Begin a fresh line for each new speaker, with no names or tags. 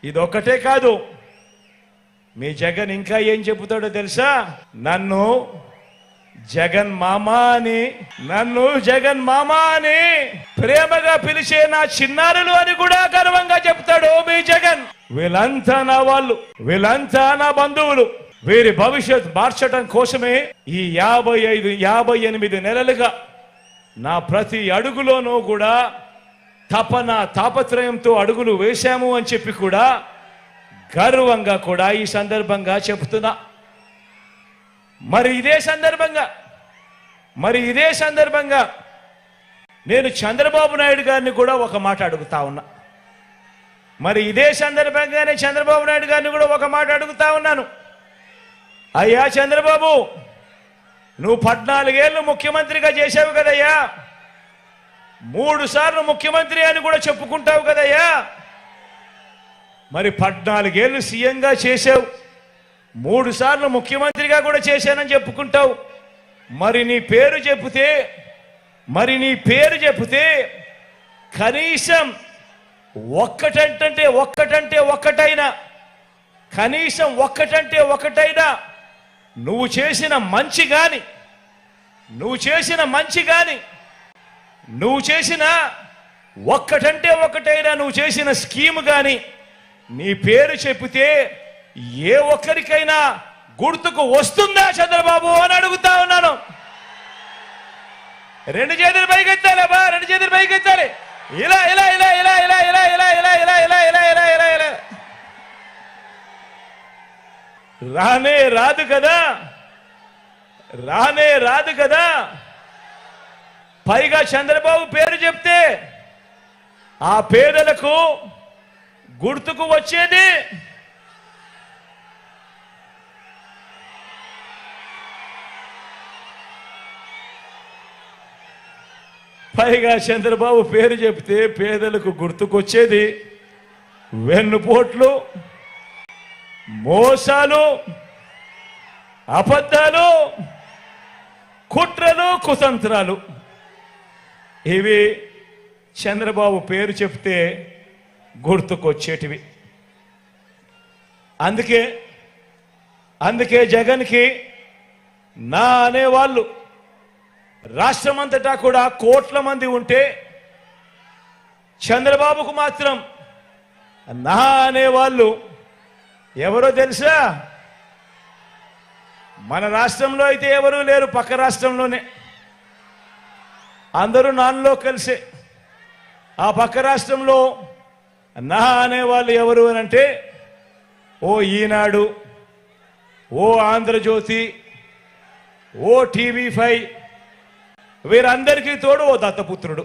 ఇదొక్కటే కాదు, మీ జగన్ ఇంకా ఏం చెబుతాడో తెలుసా? నన్ను జగన్ మామా అని ప్రేమగా పిలిచే నా చిన్నారులు అని కూడా గర్వంగా చెప్తాడు మీ జగన్. వీళ్ళంతా నా వాళ్ళు, వీళ్ళంతా నా బంధువులు. వీరి భవిష్యత్ మార్చడం కోసమే ఈ 58 నెలలుగా నా ప్రతి అడుగులోనూ కూడా తాపత్రయంతో అడుగులు వేశాము అని చెప్పి కూడా గర్వంగా కూడా ఈ సందర్భంగా చెబుతున్నా. మరి ఇదే సందర్భంగా నేను చంద్రబాబు నాయుడు గారిని కూడా ఒక మాట అడుగుతా ఉన్నా. ఇదే సందర్భంగానే చంద్రబాబు నాయుడు గారిని కూడా ఒక మాట అడుగుతా ఉన్నాను. అయ్యా చంద్రబాబు, నువ్వు 14 ఏళ్ళు ముఖ్యమంత్రిగా చేశావు కదయ్యా, 3 సార్లు ముఖ్యమంత్రి అని కూడా చెప్పుకుంటావు కదయ్యా. 14 ఏళ్ళు సీఎంగా చేశావు, 3 సార్లు ముఖ్యమంత్రిగా కూడా చేశానని చెప్పుకుంటావు. నీ పేరు చెబితే కనీసం ఒక్కటైనా నువ్వు చేసిన మంచి గాని నువ్వు చేసిన స్కీమ్ గాని నీ పేరు చెబితే ఏ ఒక్కరికైనా గుర్తుకు వస్తుందా చంద్రబాబు అని అడుగుతా ఉన్నాను. 2 చేతులు పైకెత్తాలి బా, 2 చేతులు పైకెత్తాలి. ఇలా ఇలా ఇలా ఇలా ఇలా ఇలా ఇలా ఇలా ఇలా ఇలా ఇలా ఇలా ఇలా ఇలా రానే రాదు కదా. పైగా చంద్రబాబు పేరు చెప్తే ఆ పేదలకు గుర్తుకు వచ్చేది వెన్నుపోట్లు, మోసాలు, అబద్ధాలు, కుట్రలు, కుతంత్రాలు. ఇవి చంద్రబాబు పేరు చెప్తే గుర్తుకొచ్చేటివి. అందుకే జగన్కి నా అనేవాళ్ళు రాష్ట్రమంతటా కూడా కోట్ల మంది ఉంటే చంద్రబాబుకు మాత్రం నా అనేవాళ్ళు ఎవరో తెలుసా? మన రాష్ట్రంలో అయితే ఎవరూ లేరు, పక్క రాష్ట్రంలోనే అందరూ నాన్నలో కలిసే. ఆ పక్క రాష్ట్రంలో నా అనేవాళ్ళు ఎవరు అని అంటే ఓ ఈనాడు, ఓ ఆంధ్రజ్యోతి, ఓ TV5, వీరందరికీ తోడు ఓ దత్తపుత్రుడు.